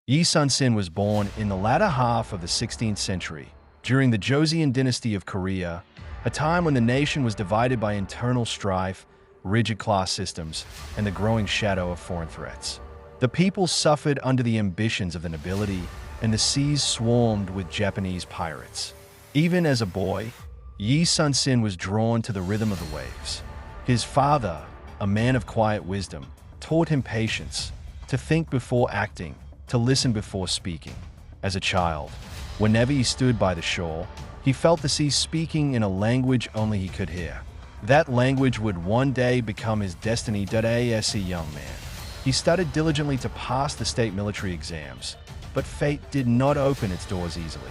Yi Sun-sin was born in the latter half of the 16th century, during the Joseon dynasty of Korea, a time when the nation was divided by internal strife, rigid class systems, and the growing shadow of foreign threats. The people suffered under the ambitions of the nobility, and the seas swarmed with Japanese pirates. Even as a boy, Yi Sun-sin was drawn to the rhythm of the waves. His father, a man of quiet wisdom, taught him patience, to think before acting, to listen before speaking. As a child, whenever he stood by the shore, he felt the sea speaking in a language only he could hear. That language would one day become his destiny. As a young man, he studied diligently to pass the state military exams, but fate did not open its doors easily.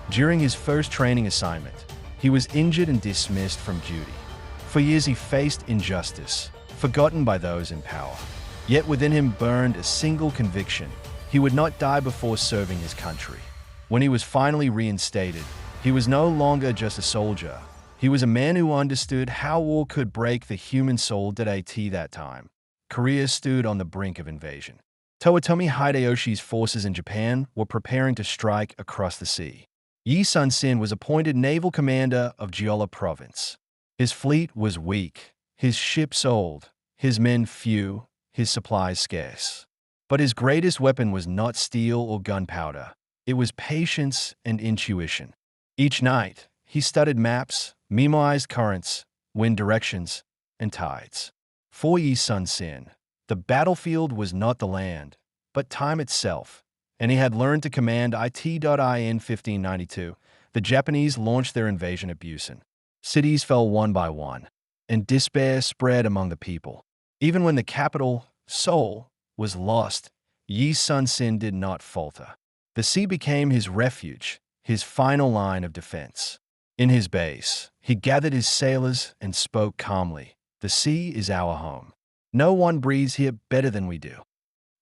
During his first training assignment, he was injured and dismissed from duty. For years he faced injustice, forgotten by those in power. Yet within him burned a single conviction: he would not die before serving his country. When he was finally reinstated, he was no longer just a soldier. He was a man who understood how war could break the human soul. At that time, Korea stood on the brink of invasion. Toyotomi Hideyoshi's forces in Japan were preparing to strike across the sea. Yi Sun-sin was appointed naval commander of Jeolla province. His fleet was weak, his ships old, his men few, his supplies scarce. But his greatest weapon was not steel or gunpowder. It was patience and intuition. Each night, he studied maps, memorized currents, wind directions, and tides. For Yi Sun-sin, the battlefield was not the land, but time itself, and he had learned to command it. In 1592, the Japanese launched their invasion at Busan. Cities fell one by one, and despair spread among the people. Even when the capital, Seoul, was lost, Yi Sun-sin did not falter. The sea became his refuge, his final line of defense. In his base, he gathered his sailors and spoke calmly. "The sea is our home. No one breathes here better than we do."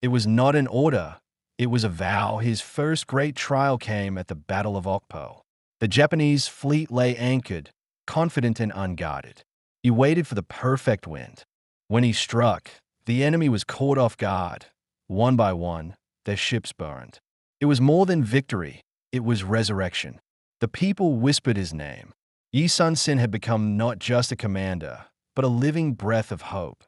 It was not an order, it was a vow. His first great trial came at the Battle of Okpo. The Japanese fleet lay anchored, confident and unguarded. He waited for the perfect wind. When he struck, the enemy was caught off guard. One by one, their ships burned. It was more than victory, it was resurrection. The people whispered his name. Yi Sun-sin had become not just a commander, but a living breath of hope.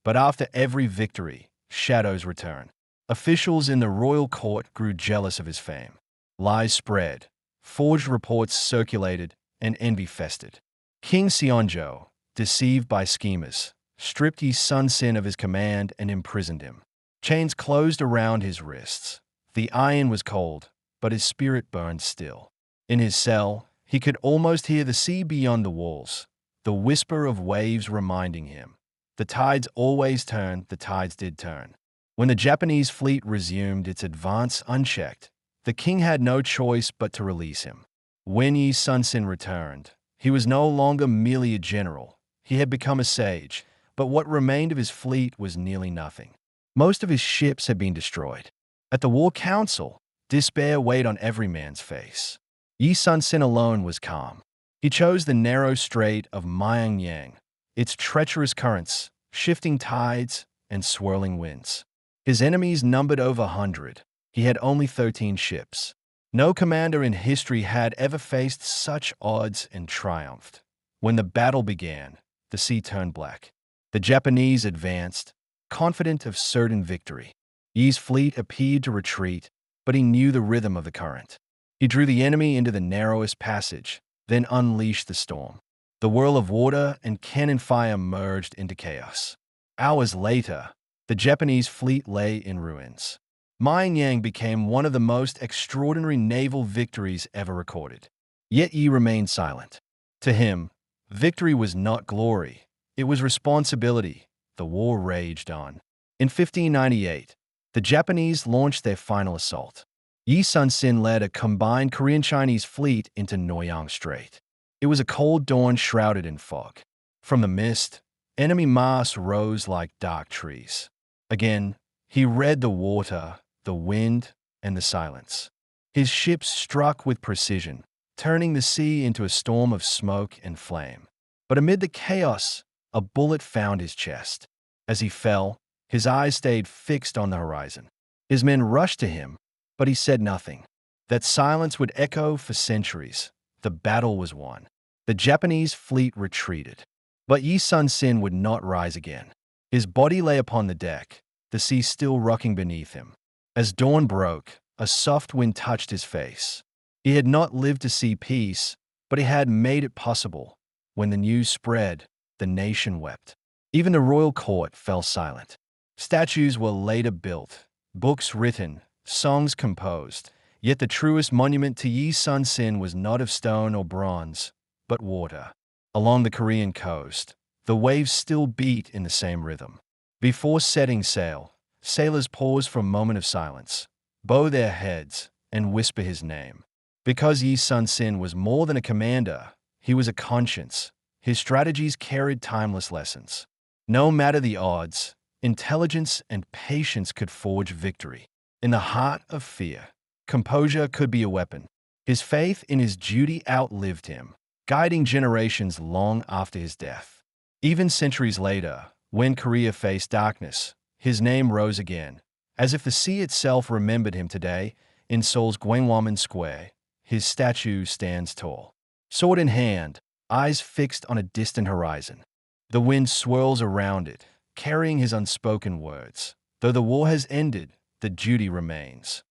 But after every victory, shadows return. Officials in the royal court grew jealous of his fame. Lies spread, forged reports circulated, and envy festered. King Seonjo, deceived by schemers, stripped Yi Sun-sin of his command and imprisoned him. Chains closed around his wrists. The iron was cold, but his spirit burned still. In his cell, he could almost hear the sea beyond the walls, the whisper of waves reminding him. The tides always turn, the tides did turn. When the Japanese fleet resumed its advance unchecked, the king had no choice but to release him. When Yi Sun-sin returned, he was no longer merely a general. He had become a sage, but what remained of his fleet was nearly nothing. Most of his ships had been destroyed. At the War Council, despair weighed on every man's face. Yi Sun-sin alone was calm. He chose the narrow strait of Myeongyang, its treacherous currents, shifting tides, and swirling winds. His enemies numbered over 100. He had only 13 ships. No commander in history had ever faced such odds and triumphed. When the battle began, the sea turned black. The Japanese advanced, confident of certain victory. Yi's fleet appeared to retreat, but he knew the rhythm of the current. He drew the enemy into the narrowest passage, then unleashed the storm. The whirl of water and cannon fire merged into chaos. Hours later, the Japanese fleet lay in ruins. Myeongyang became one of the most extraordinary naval victories ever recorded. Yet Yi remained silent. To him, victory was not glory, it was responsibility. The war raged on. In 1598, the Japanese launched their final assault. Yi Sun-sin led a combined Korean-Chinese fleet into Noyang Strait. It was a cold dawn shrouded in fog. From the mist, enemy mass rose like dark trees. Again, he read the water, the wind, and the silence. His ships struck with precision, turning the sea into a storm of smoke and flame. But amid the chaos, a bullet found his chest. As he fell, his eyes stayed fixed on the horizon. His men rushed to him, but he said nothing. That silence would echo for centuries. The battle was won. The Japanese fleet retreated. But Yi Sun-sin would not rise again. His body lay upon the deck, the sea still rocking beneath him. As dawn broke, a soft wind touched his face. He had not lived to see peace, but he had made it possible. When the news spread, the nation wept. Even the royal court fell silent. Statues were later built, books written, songs composed, yet the truest monument to Yi Sun-sin was not of stone or bronze, but water. Along the Korean coast, the waves still beat in the same rhythm. Before setting sail, sailors pause for a moment of silence, bow their heads, and whisper his name. Because Yi Sun-sin was more than a commander, he was a conscience. His strategies carried timeless lessons. No matter the odds, intelligence and patience could forge victory. In the heart of fear, composure could be a weapon. His faith in his duty outlived him, guiding generations long after his death. Even centuries later, when Korea faced darkness, his name rose again. As if the sea itself remembered him today, in Seoul's Gwanghwamun Square, his statue stands tall. Sword in hand, eyes fixed on a distant horizon. The wind swirls around it, carrying his unspoken words. Though the war has ended, the duty remains.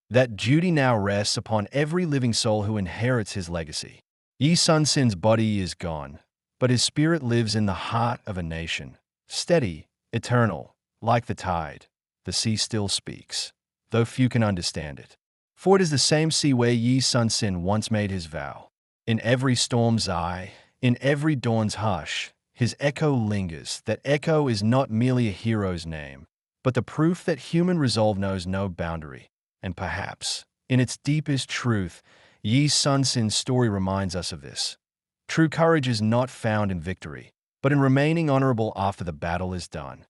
That duty now rests upon every living soul who inherits his legacy. Yi Sun-sin's body is gone, but his spirit lives in the heart of a nation. Steady, eternal, like the tide, the sea still speaks, though few can understand it. For it is the same sea where Yi Sun-sin once made his vow. In every storm's eye, in every dawn's hush, his echo lingers. That echo is not merely a hero's name, but the proof that human resolve knows no boundary. And perhaps, in its deepest truth, Yi Sun-sin's story reminds us of this. True courage is not found in victory, but in remaining honorable after the battle is done.